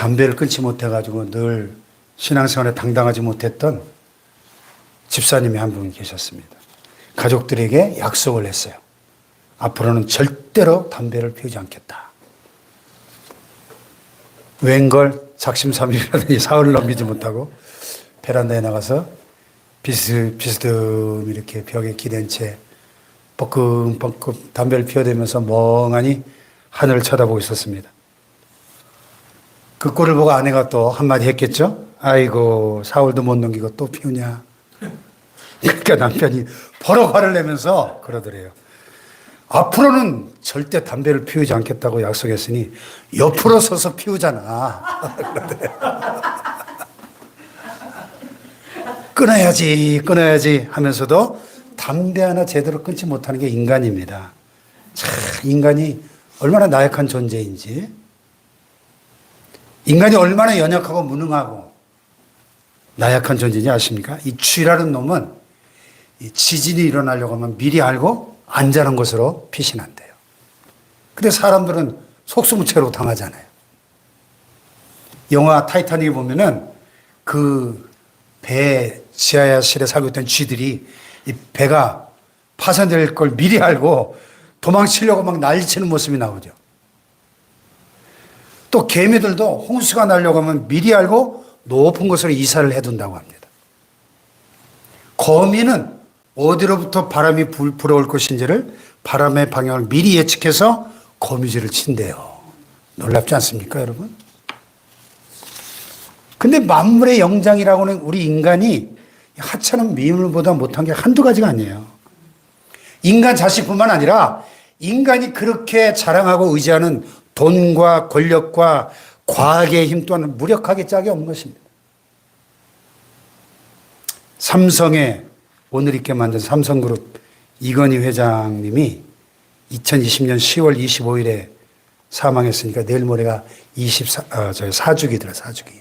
담배를 끊지 못해가지고 늘 신앙생활에 당당하지 못했던 집사님이 한 분 계셨습니다. 가족들에게 약속을 했어요. 앞으로는 절대로 담배를 피우지 않겠다. 웬걸 작심삼일이라더니 사흘을 넘기지 못하고 베란다에 나가서 비스듬 이렇게 벽에 기댄 채 뻐끔뻐끔 담배를 피워대면서 멍하니 하늘을 쳐다보고 있었습니다. 그 꼴을 보고 아내가 또 한마디 했겠죠? 아이고, 사흘도 못 넘기고 또 피우냐? 그러니까 남편이 버럭 화를 내면서 그러더래요. 앞으로는 절대 담배를 피우지 않겠다고 약속했으니 옆으로 서서 피우잖아. 끊어야지 하면서도 담배 하나 제대로 끊지 못하는 게 인간입니다. 참, 인간이 얼마나 나약한 존재인지, 인간이 얼마나 연약하고 무능하고 나약한 존재인지 아십니까? 이 쥐라는 놈은 이 지진이 일어나려고 하면 미리 알고 안전한 곳으로 피신한대요. 근데 사람들은 속수무책으로 당하잖아요. 영화 타이타닉에 보면은 그 배 지하실에 살고 있던 쥐들이 이 배가 파손될 걸 미리 알고 도망치려고 막 난리치는 모습이 나오죠. 또 개미들도 홍수가 나려고 하면 미리 알고 높은 곳으로 이사를 해둔다고 합니다. 거미는 어디로부터 바람이 불어올 것인지를 바람의 방향을 미리 예측해서 거미줄을 친대요. 놀랍지 않습니까, 여러분? 근데 만물의 영장이라고는 우리 인간이 하찮은 미물보다 못한 게 한두 가지가 아니에요. 인간 자식뿐만 아니라 인간이 그렇게 자랑하고 의지하는 돈과 권력과 과학의 힘 또한 무력하게 짝이 없는 것입니다. 삼성의 오늘 있게 만든 삼성그룹 이건희 회장님이 2020년 10월 25일에 사망했으니까 내일 모레가 4주기더라, 4주기.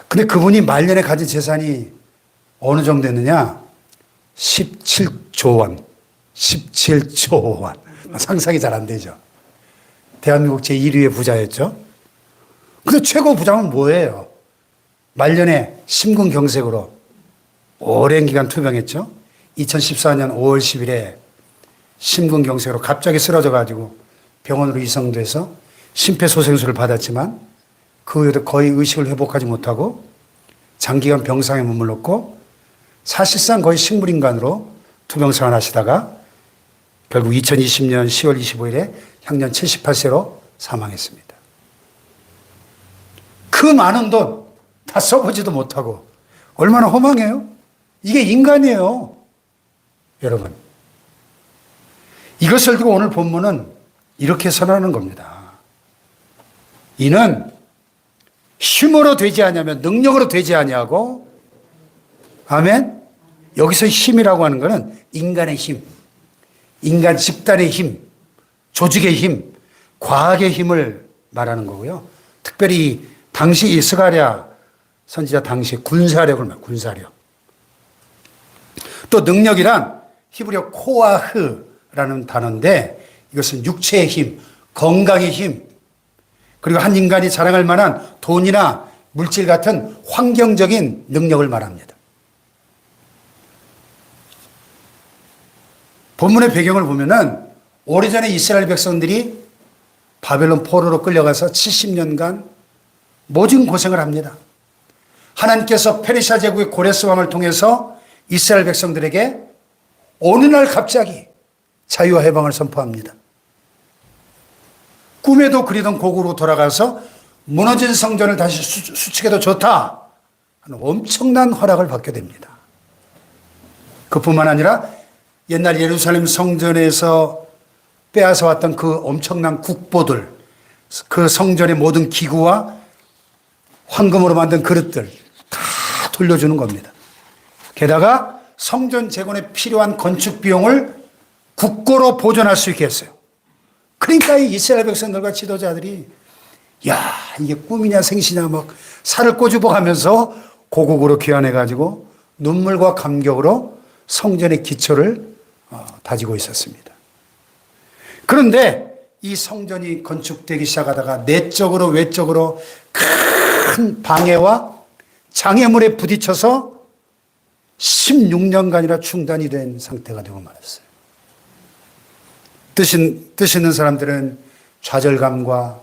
근데 그분이 말년에 가진 재산이 어느 정도 됐느냐? 17조 원. 17조 원. 상상이 잘 안 되죠. 대한민국 제1위의 부자였죠. 근데 최고 부자는 뭐예요? 말년에 심근경색으로 오랜 기간 투병했죠. 2014년 5월 10일에 심근경색으로 갑자기 쓰러져가지고 병원으로 이송돼서 심폐소생술을 받았지만 그 후에도 거의 의식을 회복하지 못하고 장기간 병상에 머물렀고 사실상 거의 식물인간으로 투병생활 하시다가 결국 2020년 10월 25일에 향년 78세로 사망했습니다. 그 많은 돈 다 써보지도 못하고 얼마나 허망해요? 이게 인간이에요. 여러분. 이것을 두고 오늘 본문은 이렇게 선언하는 겁니다. 이는 힘으로 되지 아니하면 능력으로 되지 아니하고, 아멘? 여기서 힘이라고 하는 것은 인간의 힘, 인간 집단의 힘, 조직의 힘, 과학의 힘을 말하는 거고요. 특별히 당시 이 스가랴 선지자 당시 군사력을 말해요. 군사력. 또 능력이란 히브리어 코아흐라는 단어인데 이것은 육체의 힘, 건강의 힘, 그리고 한 인간이 자랑할 만한 돈이나 물질 같은 환경적인 능력을 말합니다. 본문의 배경을 보면은 오래전에 이스라엘 백성들이 바벨론 포로로 끌려가서 70년간 모진 고생을 합니다. 하나님께서 페르시아 제국의 고레스 왕을 통해서 이스라엘 백성들에게 어느 날 갑자기 자유와 해방을 선포합니다. 꿈에도 그리던 고국으로 돌아가서 무너진 성전을 다시 수축해도 좋다 하는 엄청난 허락을 받게 됩니다. 그뿐만 아니라 옛날 예루살렘 성전에서 빼앗아 왔던 그 엄청난 국보들, 그 성전의 모든 기구와 황금으로 만든 그릇들 다 돌려주는 겁니다. 게다가 성전 재건에 필요한 건축 비용을 국고로 보존할 수 있게 했어요. 그러니까 이 이스라엘 백성들과 지도자들이 야, 이게 꿈이냐 생시냐 막 살을 꼬집어 가면서 고국으로 귀환해가지고 눈물과 감격으로 성전의 기초를 다지고 있었습니다. 그런데 이 성전이 건축되기 시작하다가 내적으로 외적으로 큰 방해와 장애물에 부딪혀서 16년간이나 중단이 된 상태가 되고 말았어요. 뜻 있는 사람들은 좌절감과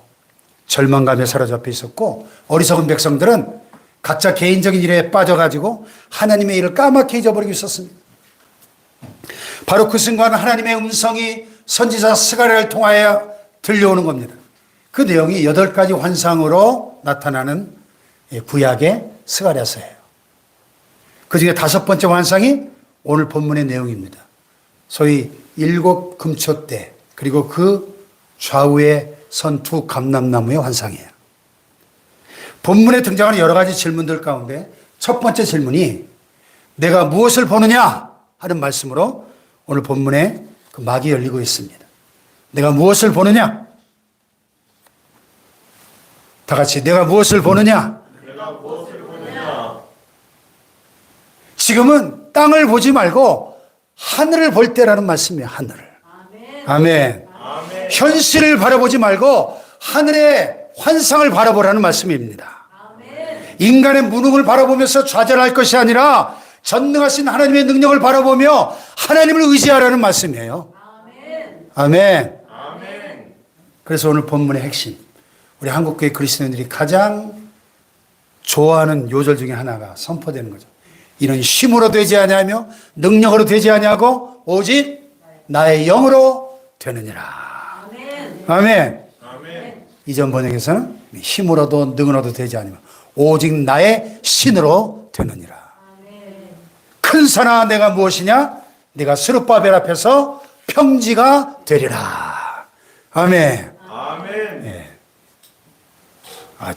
절망감에 사로잡혀 있었고, 어리석은 백성들은 각자 개인적인 일에 빠져가지고 하나님의 일을 까맣게 잊어버리고 있었습니다. 바로 그 순간 하나님의 음성이 선지자 스가랴를 통하여 들려오는 겁니다. 그 내용이 8가지 환상으로 나타나는 구약의 스가랴서예요. 그 중에 5번째 환상이 오늘 본문의 내용입니다. 소위 7 금초대, 그리고 그 좌우에 선 2 감람나무의 환상이에요. 본문에 등장하는 여러 가지 질문들 가운데 첫 번째 질문이 내가 무엇을 보느냐 하는 말씀으로 오늘 본문에 그 막이 열리고 있습니다. 내가 무엇을 보느냐? 다 같이 내가 무엇을 보느냐? 내가 무엇을 보느냐? 지금은 땅을 보지 말고 하늘을 볼 때라는 말씀이에요. 하늘을. 아멘. 아멘. 현실을 바라보지 말고 하늘의 환상을 바라보라는 말씀입니다. 인간의 무능을 바라보면서 좌절할 것이 아니라 전능하신 하나님의 능력을 바라보며 하나님을 의지하라는 말씀이에요. 아멘. 아멘. 그래서 오늘 본문의 핵심, 우리 한국교회 그리스도인들이 가장 좋아하는 요절 중에 하나가 선포되는 거죠. 이는 힘으로 되지 아니하며 능력으로 되지 아니하고 오직 나의 영으로 되느니라. 아멘. 아멘. 이전 번역에서는 힘으로도 능으로도 되지 아니하며 오직 나의 신으로 되느니라. 큰 산아 내가 무엇이냐? 네가 스룹바벨 앞에서 평지가 되리라. 아멘. 아멘. 예.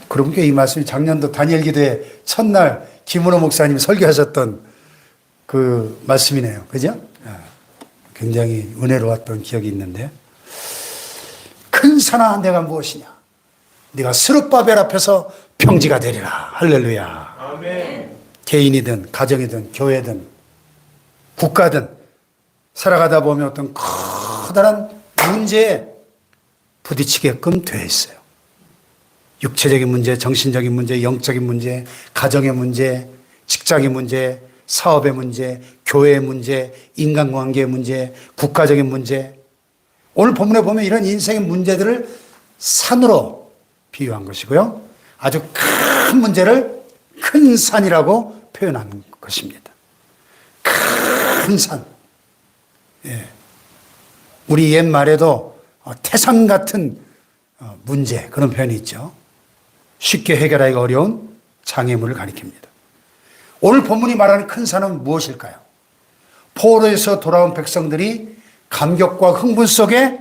그러니까 이 말씀이 작년도 다니엘 기도회 첫날 김은호 목사님이 설교하셨던 그 말씀이네요. 그죠? 굉장히 은혜로웠던 기억이 있는데, 큰 산아 내가 무엇이냐? 네가 스룹바벨 앞에서 평지가 되리라. 할렐루야. 아멘. 개인이든 가정이든 교회든 국가든 살아가다 보면 어떤 커다란 문제에 부딪히게끔 되어 있어요. 육체적인 문제, 정신적인 문제, 영적인 문제, 가정의 문제, 직장의 문제, 사업의 문제, 교회의 문제, 인간관계의 문제, 국가적인 문제. 오늘 본문에 보면 이런 인생의 문제들을 산으로 비유한 것이고요. 아주 큰 문제를 큰 산이라고 표현한 것입니다. 큰 산. 예. 우리 옛말에도 태산 같은 문제, 그런 표현이 있죠. 쉽게 해결하기가 어려운 장애물을 가리킵니다. 오늘 본문이 말하는 큰 산은 무엇일까요? 포로에서 돌아온 백성들이 감격과 흥분 속에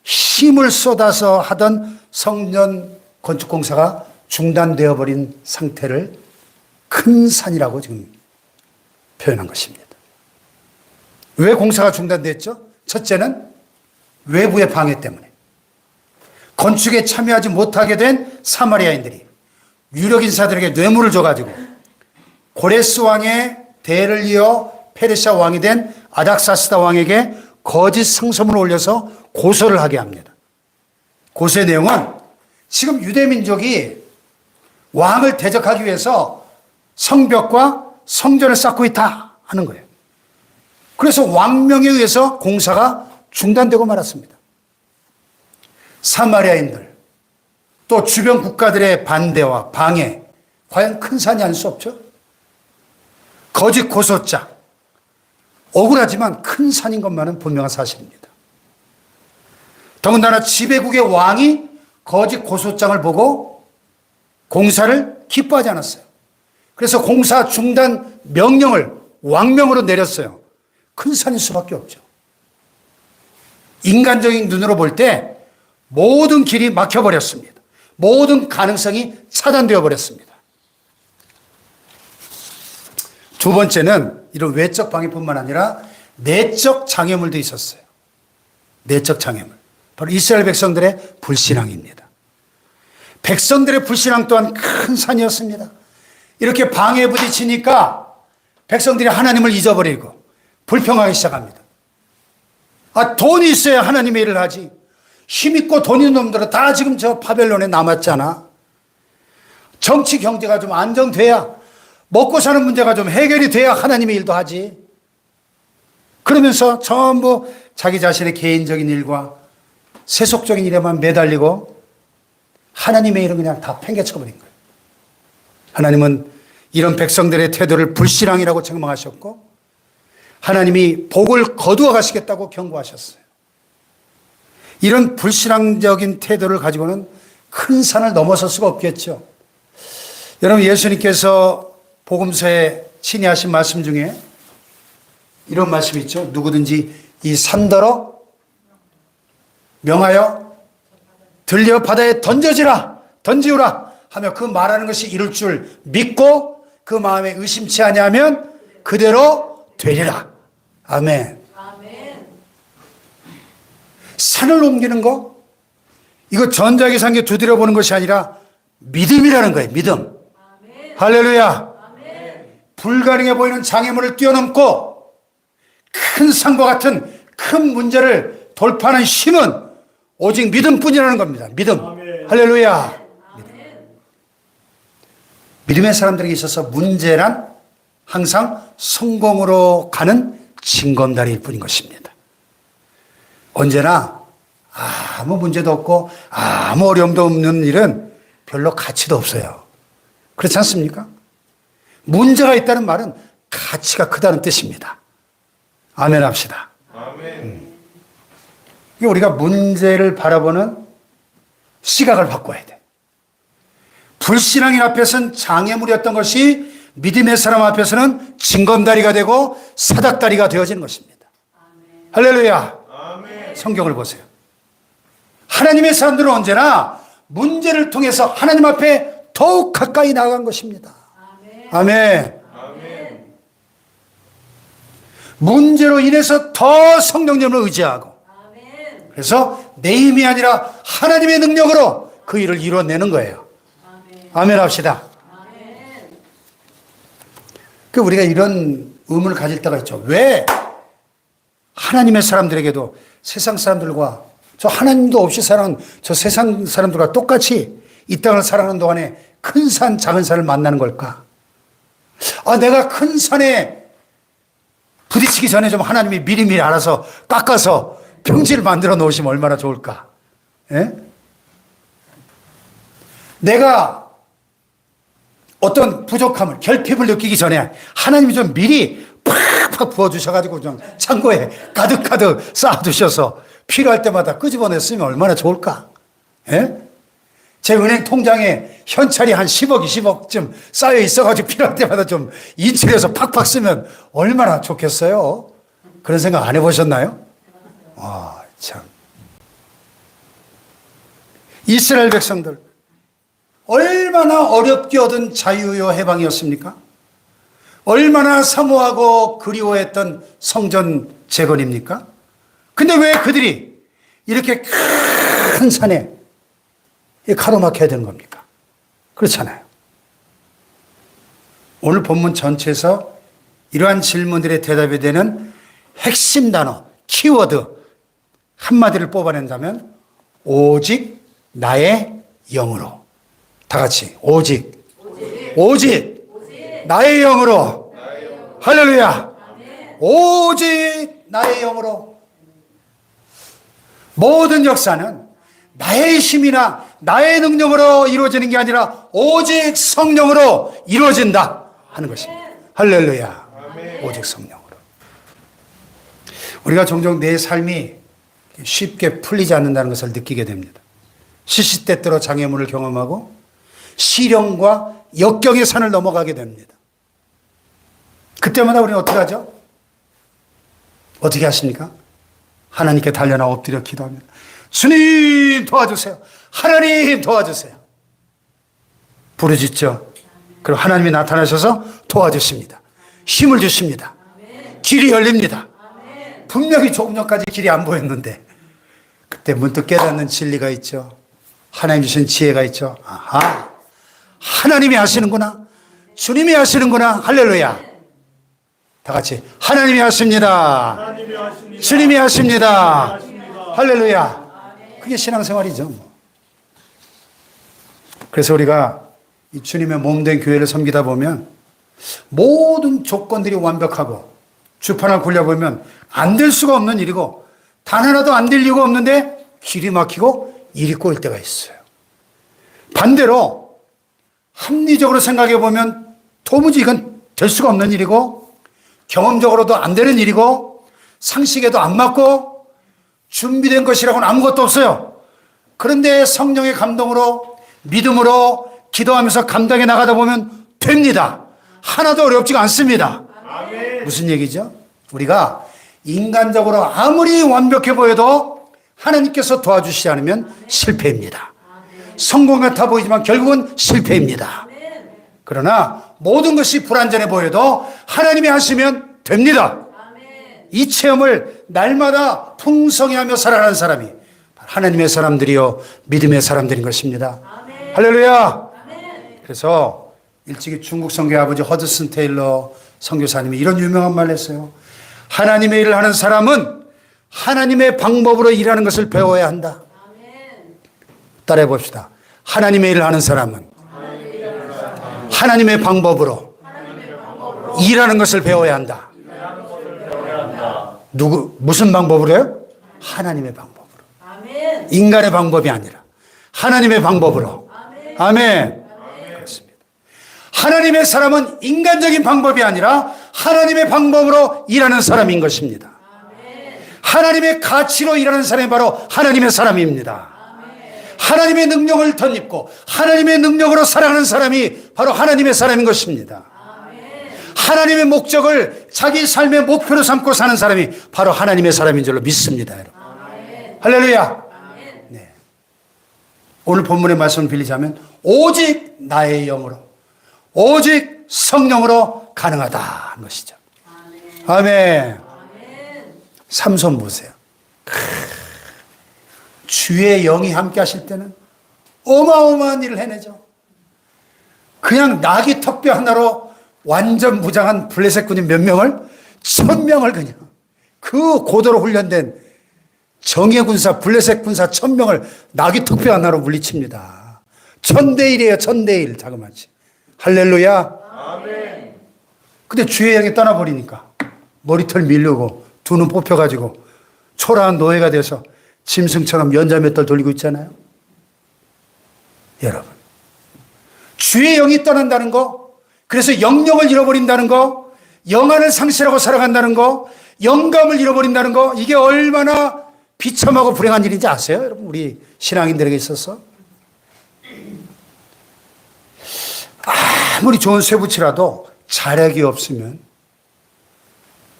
힘을 쏟아서 하던 성전 건축 공사가 중단되어 버린 상태를 큰 산이라고 지금 표현한 것입니다. 왜 공사가 중단됐죠? 첫째는 외부의 방해 때문에. 건축에 참여하지 못하게 된 사마리아인들이 유력 인사들에게 뇌물을 줘가지고 고레스 왕의 대를 이어 페르시아 왕이 된 아닥사스다 왕에게 거짓 상소문을 올려서 고소를 하게 합니다. 고소의 내용은 지금 유대민족이 왕을 대적하기 위해서 성벽과 성전을 쌓고 있다 하는 거예요. 그래서 왕명에 의해서 공사가 중단되고 말았습니다. 사마리아인들, 또 주변 국가들의 반대와 방해, 과연 큰 산이 아닐 수 없죠? 거짓 고소장, 억울하지만 큰 산인 것만은 분명한 사실입니다. 더군다나 지배국의 왕이 거짓 고소장을 보고 공사를 기뻐하지 않았어요. 그래서 공사 중단 명령을 왕명으로 내렸어요. 큰 산일 수밖에 없죠. 인간적인 눈으로 볼 때 모든 길이 막혀버렸습니다. 모든 가능성이 차단되어 버렸습니다. 두 번째는 이런 외적 방해뿐만 아니라 내적 장애물도 있었어요. 내적 장애물. 바로 이스라엘 백성들의 불신앙입니다. 백성들의 불신앙 또한 큰 산이었습니다. 이렇게 방해에 부딪히니까 백성들이 하나님을 잊어버리고 불평하기 시작합니다. 돈이 있어야 하나님의 일을 하지. 힘있고 돈 있는 놈들은 다 지금 저 바벨론에 남았잖아. 정치 경제가 좀 안정돼야, 먹고 사는 문제가 좀 해결이 돼야 하나님의 일도 하지. 그러면서 전부 자기 자신의 개인적인 일과 세속적인 일에만 매달리고 하나님의 일은 그냥 다 팽개쳐버린 거예요. 하나님은 이런 백성들의 태도를 불신앙이라고 책망하셨고 하나님이 복을 거두어 가시겠다고 경고하셨어요. 이런 불신앙적인 태도를 가지고는 큰 산을 넘어설 수가 없겠죠. 여러분, 예수님께서 복음서에 친히 하신 말씀 중에 이런 말씀이 있죠. 누구든지 이 산더러 명하여 들려 바다에 던지우라 하며 그 말하는 것이 이룰 줄 믿고 그 마음에 의심치 아니하면 그대로 되리라. 아멘. 아멘. 산을 옮기는 거, 이거 전작의 산계 두드려 보는 것이 아니라 믿음이라는 거예요. 믿음. 아멘. 할렐루야. 아멘. 불가능해 보이는 장애물을 뛰어넘고 큰 산과 같은 큰 문제를 돌파하는 힘은 오직 믿음뿐이라는 겁니다. 믿음. 아멘. 할렐루야. 아멘. 믿음의 사람들에게 있어서 문제란 항상 성공으로 가는 징검다리일 뿐인 것입니다. 언제나 아무 문제도 없고 아무 어려움도 없는 일은 별로 가치도 없어요. 그렇지 않습니까? 문제가 있다는 말은 가치가 크다는 뜻입니다. 아멘 합시다. 아멘. 우리가 문제를 바라보는 시각을 바꿔야 돼. 불신앙인 앞에서는 장애물이었던 것이 믿음의 사람 앞에서는 징검다리가 되고 사닥다리가 되어지는 것입니다. 할렐루야. 아멘. 성경을 보세요. 하나님의 사람들은 언제나 문제를 통해서 하나님 앞에 더욱 가까이 나아간 것입니다. 아멘. 아멘. 문제로 인해서 더 성령님을 의지하고, 아멘. 그래서 내 힘이 아니라 하나님의 능력으로 그 일을 이루어내는 거예요. 아멘. 아멘 합시다. 아멘. 그 우리가 이런 의문을 가질 때가 있죠. 왜 하나님의 사람들에게도 세상 사람들과 저 하나님도 없이 살아가는 저 세상 사람들과 똑같이 이 땅을 살아가는 동안에 큰 산, 작은 산을 만나는 걸까? 내가 큰 산에 부딪히기 전에 좀 하나님이 미리미리 알아서 깎아서 평지를 만들어 놓으시면 얼마나 좋을까? 예? 내가 어떤 부족함을, 결핍을 느끼기 전에 하나님이 좀 미리 팍팍 부어주셔가지고 좀 창고에 가득가득 쌓아두셔서 필요할 때마다 끄집어냈으면 얼마나 좋을까? 예? 제 은행 통장에 현찰이 한 10억, 20억쯤 쌓여 있어가지고 필요할 때마다 좀 인출해서 팍팍 쓰면 얼마나 좋겠어요? 그런 생각 안 해보셨나요? 참. 이스라엘 백성들, 얼마나 어렵게 얻은 자유요 해방이었습니까? 얼마나 사모하고 그리워했던 성전 재건입니까? 근데 왜 그들이 이렇게 큰 산에 가로막혀야 되는 겁니까? 그렇잖아요. 오늘 본문 전체에서 이러한 질문들의 대답이 되는 핵심 단어, 키워드 한마디를 뽑아낸다면 오직 나의 영으로. 다 같이 오직 나의 영으로. 할렐루야. 오직 나의 영으로. 모든 역사는 나의 힘이나 나의 능력으로 이루어지는 게 아니라 오직 성령으로 이루어진다 하는 것입니다. 할렐루야. 오직 성령으로. 우리가 종종 내 삶이 쉽게 풀리지 않는다는 것을 느끼게 됩니다. 시시때때로 장애물을 경험하고 시련과 역경의 산을 넘어가게 됩니다. 그때마다 우리는 어떻게 하죠? 어떻게 하십니까? 하나님께 달려나 엎드려 기도합니다. 주님 도와주세요. 하나님 도와주세요. 부르짖죠. 그럼 하나님이 나타나셔서 도와주십니다. 힘을 주십니다. 길이 열립니다. 분명히 조금 전까지 길이 안 보였는데 그때 문득 깨닫는 진리가 있죠. 하나님 주신 지혜가 있죠. 아하, 하나님이 하시는구나. 주님이 하시는구나. 할렐루야. 다 같이 하나님이 하십니다. 하나님이 하십니다. 주님이 하십니다. 하십니다. 할렐루야. 그게 신앙생활이죠. 뭐. 그래서 우리가 이 주님의 몸된 교회를 섬기다 보면 모든 조건들이 완벽하고 주판을 굴려보면 안 될 수가 없는 일이고 단 하나도 안 될 이유가 없는데 길이 막히고 일이 꼬일 때가 있어요. 반대로 합리적으로 생각해 보면 도무지 이건 될 수가 없는 일이고 경험적으로도 안 되는 일이고 상식에도 안 맞고 준비된 것이라고는 아무것도 없어요. 그런데 성령의 감동으로 믿음으로 기도하면서 감당해 나가다 보면 됩니다. 하나도 어렵지가 않습니다. 아멘. 무슨 얘기죠? 우리가 인간적으로 아무리 완벽해 보여도 하나님께서 도와주시지 않으면 실패입니다. 성공 같아 보이지만 결국은 실패입니다. 그러나 모든 것이 불완전해 보여도 하나님이 하시면 됩니다. 이 체험을 날마다 풍성히 하며 살아가는 사람이 하나님의 사람들이요 믿음의 사람들인 것입니다. 할렐루야. 그래서 일찍이 중국 선교의 아버지 허드슨 테일러 선교사님이 이런 유명한 말을 했어요. 하나님의 일을 하는 사람은 하나님의 방법으로 일하는 것을 배워야 한다. 따라해 봅시다. 하나님의 일을 하는 사람은 하나님의 방법으로 일하는 것을 배워야 한다. 무슨 방법으로요? 하나님의 방법으로. 인간의 방법이 아니라 하나님의 방법으로. 아멘. 그렇습니다. 하나님의 사람은 인간적인 방법이 아니라 하나님의 방법으로 일하는 사람인 것입니다. 하나님의 가치로 일하는 사람이 바로 하나님의 사람입니다. 하나님의 능력을 덧입고 하나님의 능력으로 살아가는 사람이 바로 하나님의 사람인 것입니다. 하나님의 목적을 자기 삶의 목표로 삼고 사는 사람이 바로 하나님의 사람인 줄로 믿습니다. 여러분. 할렐루야. 네. 오늘 본문의 말씀을 빌리자면 오직 나의 영으로 오직 성령으로 가능하다는 것이죠. 아멘. 삼손 보세요. 주의 영이 함께 하실 때는 어마어마한 일을 해내죠. 그냥 나귀 턱뼈 하나로 완전 무장한 블레셋 군인 몇 명을 1000명을 그냥 그 고도로 훈련된 정예 군사 블레셋 군사 1000명을 나귀 턱뼈 하나로 물리칩니다. 1000대1이에요. 1000대1 자그마치. 할렐루야. 아멘. 근데 주의 영이 떠나버리니까 머리털 밀르고 두 눈 뽑혀가지고 초라한 노예가 돼서 짐승처럼 연자 몇 달 돌리고 있잖아요. 여러분, 주의 영이 떠난다는 거, 그래서 영역을 잃어버린다는 거, 영안을 상실하고 살아간다는 거, 영감을 잃어버린다는 거, 이게 얼마나 비참하고 불행한 일인지 아세요? 여러분, 우리 신앙인들에게 있어서. 아무리 좋은 쇠붙이라도 자력이 없으면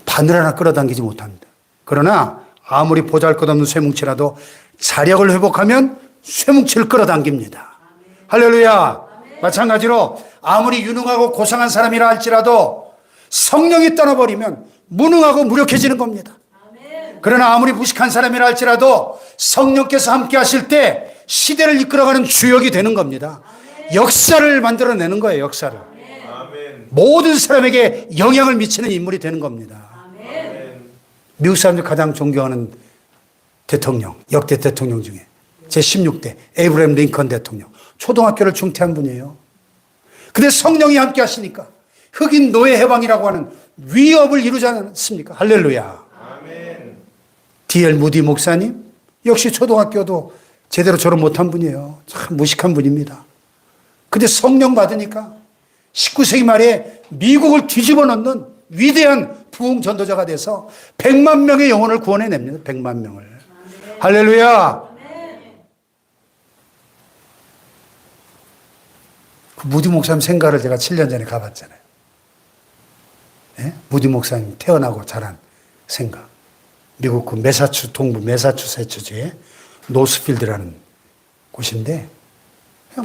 바늘 하나 끌어당기지 못합니다. 그러나 아무리 보잘것없는 쇠뭉치라도 자력을 회복하면 쇠뭉치를 끌어당깁니다. 할렐루야. 마찬가지로 아무리 유능하고 고상한 사람이라 할지라도 성령이 떠나버리면 무능하고 무력해지는 겁니다. 그러나 아무리 무식한 사람이라 할지라도 성령께서 함께 하실 때 시대를 이끌어가는 주역이 되는 겁니다. 역사를 만들어내는 거예요. 역사를. 아멘. 모든 사람에게 영향을 미치는 인물이 되는 겁니다. 미국 사람들이 가장 존경하는 대통령, 역대 대통령 중에 제16대 에이브러햄 링컨 대통령. 초등학교를 중퇴한 분이에요. 근데 성령이 함께 하시니까 흑인 노예 해방이라고 하는 위협을 이루지 않습니까? 할렐루야. 아멘. D.L. 무디 목사님 역시 초등학교도 제대로 졸업 못한 분이에요. 참 무식한 분입니다. 근데 성령 받으니까 19세기 말에 미국을 뒤집어 놓는 위대한 부흥 전도자가 돼서 100만 명의 영혼을 구원해냅니다. 100만 명을. 할렐루야. 그 무디 목사님 생가를 제가 7년 전에 가봤잖아요. 네? 무디 목사님 태어나고 자란 생가. 미국 그 동부 매사추세츠주의 노스필드라는 곳인데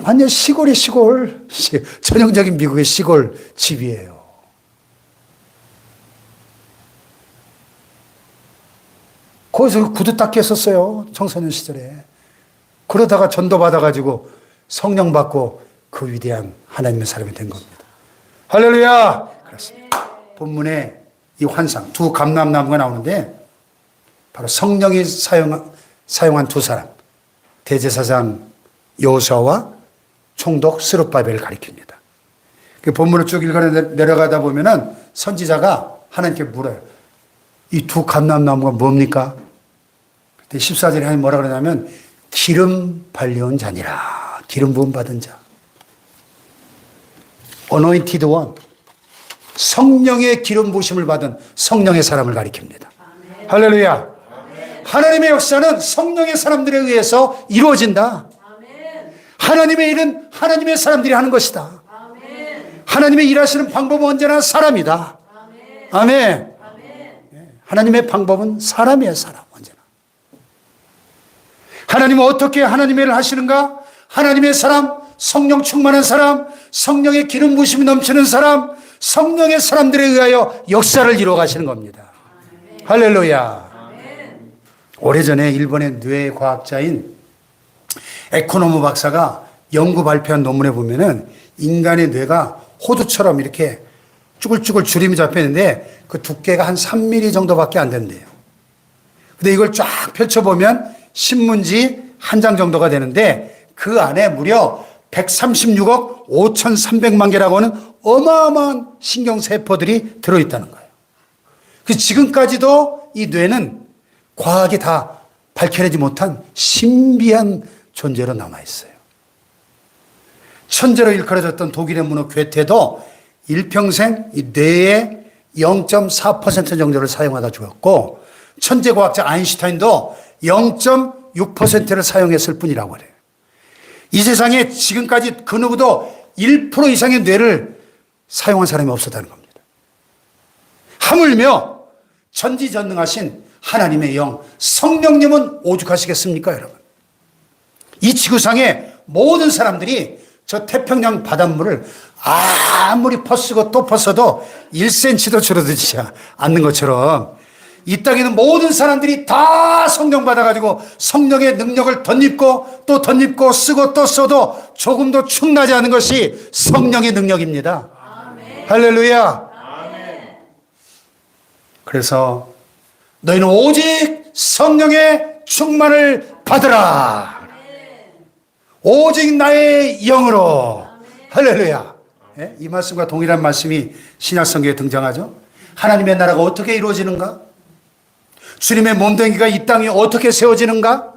완전 시골이 시골. 전형적인 미국의 시골 집이에요. 거기서 구두 닦기 했었어요. 청소년 시절에. 그러다가 전도 받아가지고 성령 받고 그 위대한 하나님의 사람이 된 겁니다. 할렐루야! 그렇습니다. 본문에 이 환상, 두 감람나무가 나오는데 바로 성령이 사용한 두 사람. 대제사장 여호수아와 총독 스룹바벨을 가리킵니다. 그 본문을 쭉 읽어 내려가다 보면은 선지자가 하나님께 물어요. 이 두 감람나무가 뭡니까? 그때 14절에 하나님 뭐라 그러냐면 기름 발려온 자니라. 기름 부음 받은 자. Anointed one. 성령의 기름 부으심을 받은 성령의 사람을 가리킵니다. 할렐루야. 하나님의 역사는 성령의 사람들에 의해서 이루어진다. 하나님의 일은 하나님의 사람들이 하는 것이다. 하나님의 일하시는 방법은 언제나 사람이다. 아멘. 하나님의 방법은 사람이에요, 사람. 언제나. 하나님은 어떻게 하나님의 일을 하시는가? 하나님의 사람, 성령 충만한 사람, 성령의 기름 부으심이 넘치는 사람, 성령의 사람들에 의하여 역사를 이루어 가시는 겁니다. 할렐루야. 오래전에 일본의 뇌과학자인 에코노무 박사가 연구 발표한 논문에 보면은 인간의 뇌가 호두처럼 이렇게 쭈글쭈글 주름이 잡혀 있는데 그 두께가 한 3mm 정도밖에 안 된대요. 근데 이걸 쫙 펼쳐보면 신문지 한 장 정도가 되는데 그 안에 무려 136억 5,300만 개라고 하는 어마어마한 신경세포들이 들어있다는 거예요. 그 지금까지도 이 뇌는 과학이 다 밝혀내지 못한 신비한 존재로 남아있어요. 천재로 일컬어졌던 독일의 문호 괴테도 일평생 이 뇌의 0.4% 정도를 사용하다 죽었고 천재과학자 아인슈타인도 0.6%를 사용했을 뿐이라고 그래요. 이 세상에 지금까지 그 누구도 1% 이상의 뇌를 사용한 사람이 없었다는 겁니다. 하물며 전지전능하신 하나님의 영 성령님은 오죽하시겠습니까, 여러분? 이 지구상의 모든 사람들이 저 태평양 바닷물을 아무리 퍼쓰고 또 퍼써도 1cm도 줄어들지 않는 것처럼 이 땅에 있는 모든 사람들이 다 성령 받아가지고 성령의 능력을 덧입고 또 덧입고 쓰고 또 써도 조금도 충나지 않은 것이 성령의 능력입니다. 아멘. 할렐루야. 아멘. 그래서 너희는 오직 성령의 충만을 받으라. 오직 나의 영으로. 할렐루야. 예? 이 말씀과 동일한 말씀이 신약성경에 등장하죠. 하나님의 나라가 어떻게 이루어지는가? 주님의 몸뚱이가 이 땅에 어떻게 세워지는가?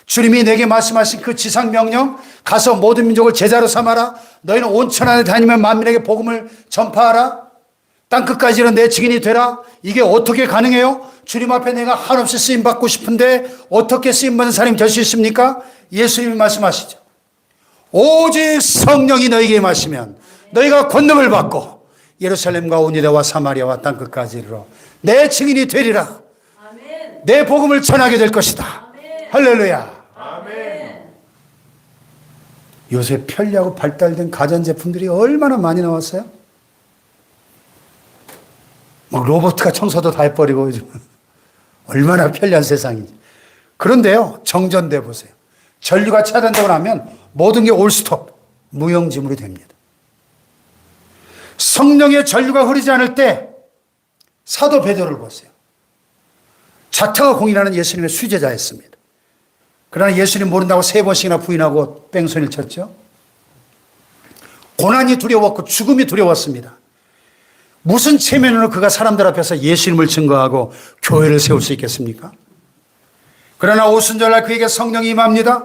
주님이 내게 말씀하신 그 지상명령, 가서 모든 민족을 제자로 삼아라. 너희는 온 천하에 다니며 만민에게 복음을 전파하라. 땅끝까지는 내 증인이 되라. 이게 어떻게 가능해요? 주님 앞에 내가 한없이 쓰임받고 싶은데 어떻게 쓰임받는 사람이 될 수 있습니까? 예수님이 말씀하시죠. 오직 성령이 너희에게 마시면 너희가 권능을 받고 예루살렘과 온 유대와 사마리아와 땅끝까지 이르러 내 증인이 되리라. 내 복음을 전하게 될 것이다. 할렐루야. 요새 편리하고 발달된 가전제품들이 얼마나 많이 나왔어요? 막 로봇가 청소도 다 해버리고 요즘 얼마나 편리한 세상이지. 그런데요, 정전돼 보세요. 전류가 차단되고 나면 모든 게 올스톱, 무용지물이 됩니다. 성령의 전류가 흐르지 않을 때 사도 베드로를 보세요. 자타가 공인하는 예수님의 수제자였습니다. 그러나 예수님 모른다고 3번씩이나 부인하고 뺑소니를 쳤죠. 고난이 두려웠고 죽음이 두려웠습니다. 무슨 체면으로 그가 사람들 앞에서 예수님을 증거하고 교회를 세울 수 있겠습니까? 그러나 오순절날 그에게 성령이 임합니다.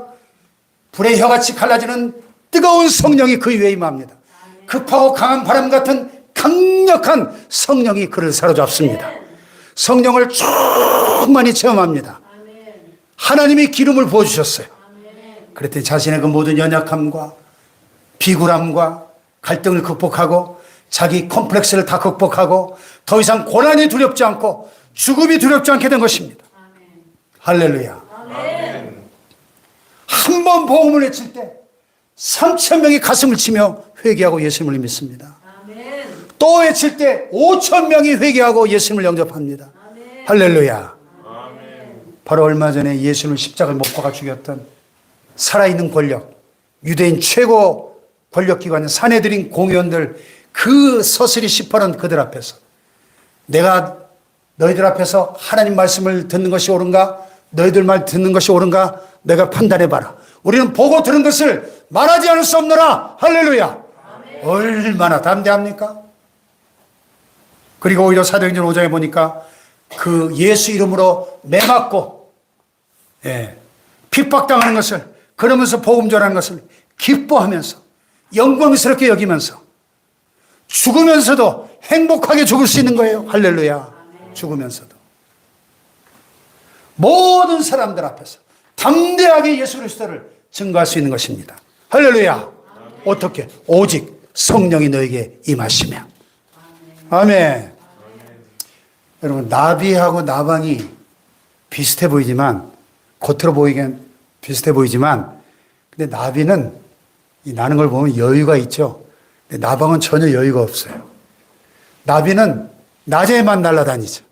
불의 혀같이 갈라지는 뜨거운 성령이 그 위에 임합니다. 급하고 강한 바람 같은 강력한 성령이 그를 사로잡습니다. 성령을 충만히 체험합니다. 하나님이 기름을 부어주셨어요. 그랬더니 자신의 그 모든 연약함과 비굴함과 갈등을 극복하고 자기 컴플렉스를 다 극복하고 더 이상 고난이 두렵지 않고 죽음이 두렵지 않게 된 것입니다. 할렐루야. 한 번 복음을 외칠 때 3,000명이 가슴을 치며 회개하고 예수님을 믿습니다. 또 외칠 때 5,000명이 회개하고 예수님을 영접합니다. 할렐루야. 바로 얼마 전에 예수님을 십자가에 못 박아 죽였던 살아있는 권력, 유대인 최고 권력기관인 산헤드린 공의원들, 그 서슬이 시퍼런 그들 앞에서 내가 너희들 앞에서 하나님 말씀을 듣는 것이 옳은가? 너희들 말 듣는 것이 옳은가? 내가 판단해봐라. 우리는 보고 들은 것을 말하지 않을 수 없노라. 할렐루야. 얼마나 담대합니까? 그리고 오히려 사도행전 5장에 보니까 그 예수 이름으로 매맞고 핍박당하는 것을, 그러면서 복음 전하는 것을 기뻐하면서 영광스럽게 여기면서 죽으면서도 행복하게 죽을 수 있는 거예요. 할렐루야. 죽으면서도 모든 사람들 앞에서 담대하게 예수 그리스도를 증거할 수 있는 것입니다. 할렐루야. 어떻게? 오직 성령이 너에게 임하시면. 아멘. 여러분, 나비하고 나방이 비슷해 보이지만, 겉으로 보이긴 비슷해 보이지만, 근데 나비는 이 나는 걸 보면 여유가 있죠. 근데 나방은 전혀 여유가 없어요. 나비는 낮에만 날아다니죠.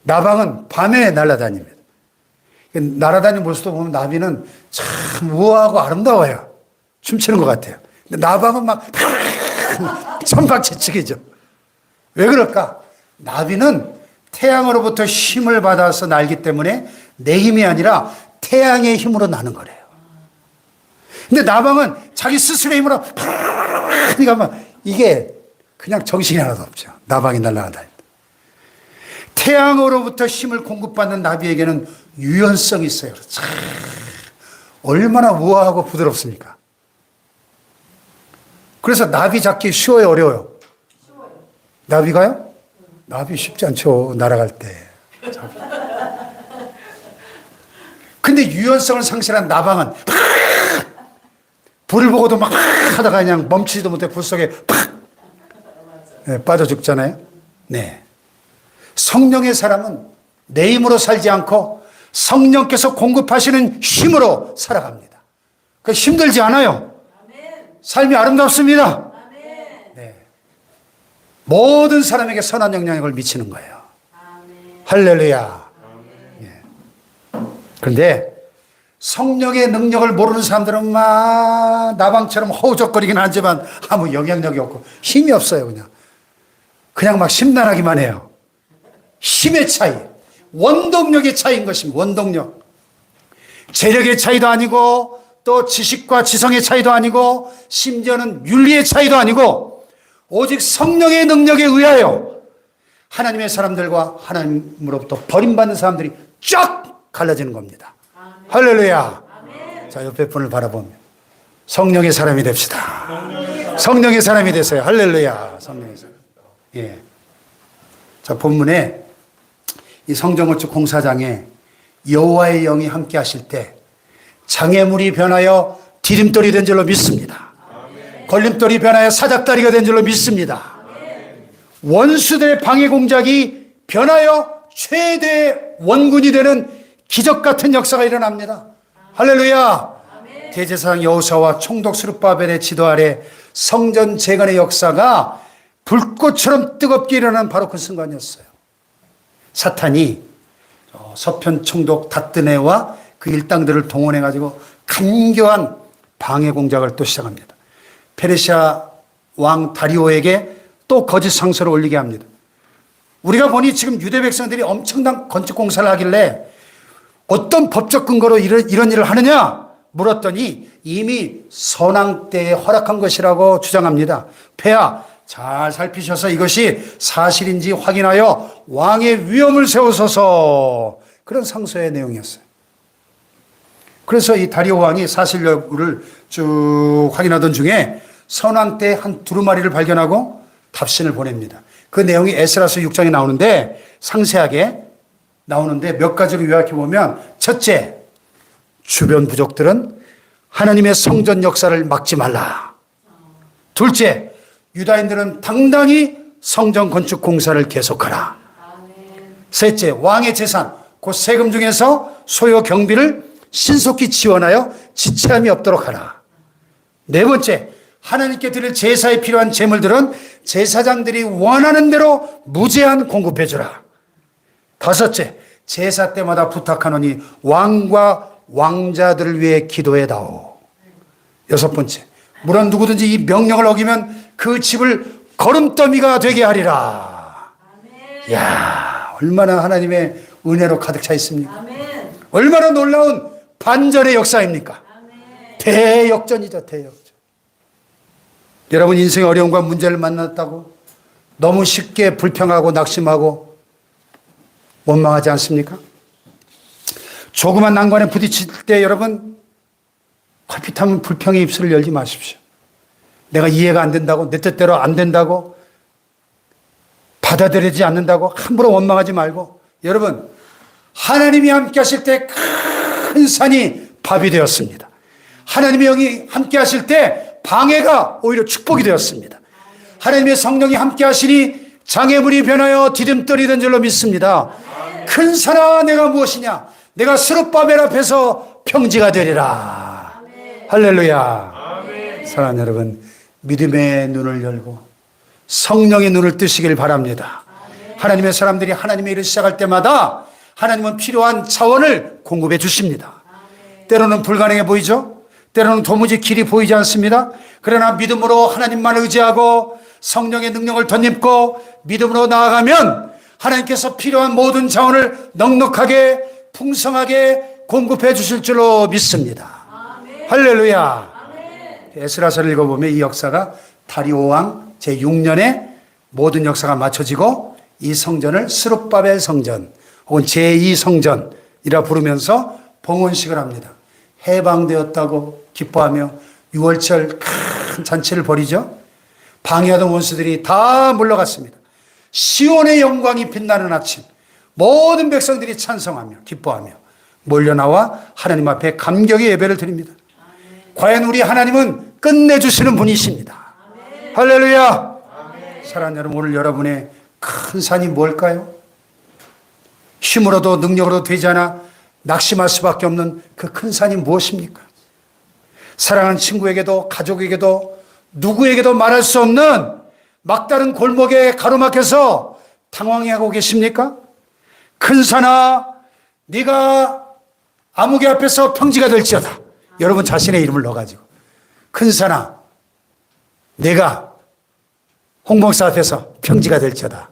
나방은 밤에 날아다닙니다. 날아다니는 모습도 보면 나비는 참 우아하고 아름다워요. 춤추는 것 같아요. 근데 나방은 막 천박지축이죠. 왜 그럴까? 나비는 태양으로부터 힘을 받아서 날기 때문에 내 힘이 아니라 태양의 힘으로 나는 거래요. 근데 나방은 자기 스스로의 힘으로 그러니까 막 이게 그냥 정신이 하나도 없죠. 나방이 날아다니다. 태양으로부터 힘을 공급받는 나비에게는 유연성이 있어요. 참 얼마나 우아하고 부드럽습니까? 그래서 나비 잡기 쉬워요, 어려워요? 나비가요? 나비 쉽지 않죠. 날아갈 때. 근데 유연성을 상실한 나방은 불을 보고도 막 하다가 그냥 멈추지도 못해 불 속에 팍 빠져 죽잖아요. 네. 성령의 사람은 내 힘으로 살지 않고 성령께서 공급하시는 힘으로 살아갑니다. 그 힘들지 않아요. 삶이 아름답습니다. 네. 모든 사람에게 선한 영향력을 미치는 거예요. 할렐루야. 예. 그런데 성령의 능력을 모르는 사람들은 막 나방처럼 허우적거리긴 하지만 아무 영향력이 없고 힘이 없어요. 그냥 막 심란하기만 해요. 힘의 차이, 원동력의 차이인 것입니다. 원동력. 재력의 차이도 아니고 또 지식과 지성의 차이도 아니고 심지어는 윤리의 차이도 아니고 오직 성령의 능력에 의하여 하나님의 사람들과 하나님으로부터 버림받는 사람들이 쫙 갈라지는 겁니다. 할렐루야. 자, 옆에 분을 바라보면 성령의 사람이 됩시다. 성령의 사람이 되세요. 할렐루야. 성령의 사람. 예. 자, 본문에 이 성전건축 공사장에 여호와의 영이 함께 하실 때 장애물이 변하여 디딤돌이 된 줄로 믿습니다. 걸림돌이 변하여 사닥다리가 된 줄로 믿습니다. 원수들의 방해 공작이 변하여 최대 원군이 되는 기적 같은 역사가 일어납니다. 할렐루야. 대제사장 여호사와 총독 스룹바벨의 지도 아래 성전 재건의 역사가 불꽃처럼 뜨겁게 일어난 바로 그 순간이었어요. 사탄이 서편 총독 다뜨네와 그 일당들을 동원해가지고 간교한 방해 공작을 또 시작합니다. 페르시아 왕 다리오에게 또 거짓 상소를 올리게 합니다. 우리가 보니 지금 유대 백성들이 엄청난 건축 공사를 하길래 어떤 법적 근거로 이런 일을 하느냐 물었더니 이미 선왕 때에 허락한 것이라고 주장합니다. 폐하 잘 살피셔서 이것이 사실인지 확인하여 왕의 위엄을 세우소서. 그런 상소의 내용이었어요. 그래서 이 다리오 왕이 사실 여부를 쭉 확인하던 중에 선왕 때 한 두루마리를 발견하고 답신을 보냅니다. 그 내용이 에스라서 6장에 나오는데 상세하게 나오는데 몇 가지로 요약해 보면 첫째, 주변 부족들은 하나님의 성전 역사를 막지 말라. 둘째, 유다인들은 당당히 성전 건축 공사를 계속하라. 셋째, 왕의 재산, 곧 세금 중에서 소요 경비를 신속히 지원하여 지체함이 없도록 하라. 네 번째, 하나님께 드릴 제사에 필요한 제물들은 제사장들이 원하는 대로 무제한 공급해 주라. 다섯째, 제사 때마다 부탁하노니 왕과 왕자들을 위해 기도해 다오. 여섯 번째, 물론 누구든지 이 명령을 어기면 그 집을 거름더미가 되게 하리라. 이야, 얼마나 하나님의 은혜로 가득 차 있습니까? 얼마나 놀라운 반전의 역사입니까? 대역전이죠, 대역전. 여러분 인생의 어려움과 문제를 만났다고 너무 쉽게 불평하고 낙심하고 원망하지 않습니까? 조그만 난관에 부딪힐 때 여러분 헐핏하면 불평의 입술을 열지 마십시오. 내가 이해가 안 된다고, 내 뜻대로 안 된다고, 받아들이지 않는다고 함부로 원망하지 말고, 여러분 하나님이 함께 하실 때 큰 산이 밥이 되었습니다. 하나님의 영이 함께 하실 때 방해가 오히려 축복이 되었습니다. 하나님의 성령이 함께 하시니 장애물이 변하여 디딤돌이 된 줄로 믿습니다. 큰 산아 내가 무엇이냐, 내가 스룹바벨 앞에서 평지가 되리라. 할렐루야. 사랑하는 여러분, 믿음의 눈을 열고 성령의 눈을 뜨시길 바랍니다. 하나님의 사람들이 하나님의 일을 시작할 때마다 하나님은 필요한 자원을 공급해 주십니다. 때로는 불가능해 보이죠? 때로는 도무지 길이 보이지 않습니다. 그러나 믿음으로 하나님만 의지하고 성령의 능력을 덧입고 믿음으로 나아가면 하나님께서 필요한 모든 자원을 넉넉하게 풍성하게 공급해 주실 줄로 믿습니다. 할렐루야. 에스라서를 읽어보면 이 역사가 다리오 왕 제6년에 모든 역사가 맞춰지고 이 성전을 스룹바벨 성전 혹은 제2성전이라 부르면서 봉헌식을 합니다. 해방되었다고 기뻐하며 6월절 큰 잔치를 벌이죠. 방해하던 원수들이 다 물러갔습니다. 시온의 영광이 빛나는 아침, 모든 백성들이 찬송하며 기뻐하며 몰려나와 하나님 앞에 감격의 예배를 드립니다. 과연 우리 하나님은 끝내주시는 분이십니다. 할렐루야. 사랑하는 여러분, 오늘 여러분의 큰 산이 뭘까요? 힘으로도 능력으로도 되지 않아 낙심할 수밖에 없는 그 큰 산이 무엇입니까? 사랑하는 친구에게도 가족에게도 누구에게도 말할 수 없는 막다른 골목에 가로막혀서 당황해하고 계십니까? 큰 산아 네가 아무개 앞에서 평지가 될지어다. 여러분 자신의 이름을 넣어가지고 큰 산아 내가 홍목사 앞에서 평지가 될지어다.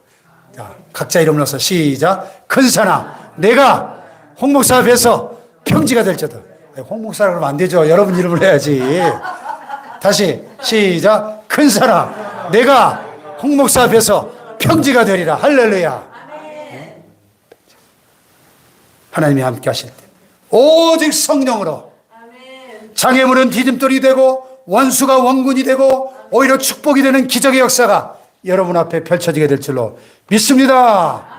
자, 각자 이름을 넣어서 시작. 큰 산아 내가 홍목사 앞에서 평지가 될지어다. 홍목사라 그러면 안 되죠. 여러분 이름을 해야지. 다시 시작. 큰 산아 내가 홍목사 앞에서 평지가 되리라. 할렐루야. 하나님이 함께 하실 때 오직 성령으로 장애물은 디딤돌이 되고 원수가 원군이 되고 오히려 축복이 되는 기적의 역사가 여러분 앞에 펼쳐지게 될 줄로 믿습니다.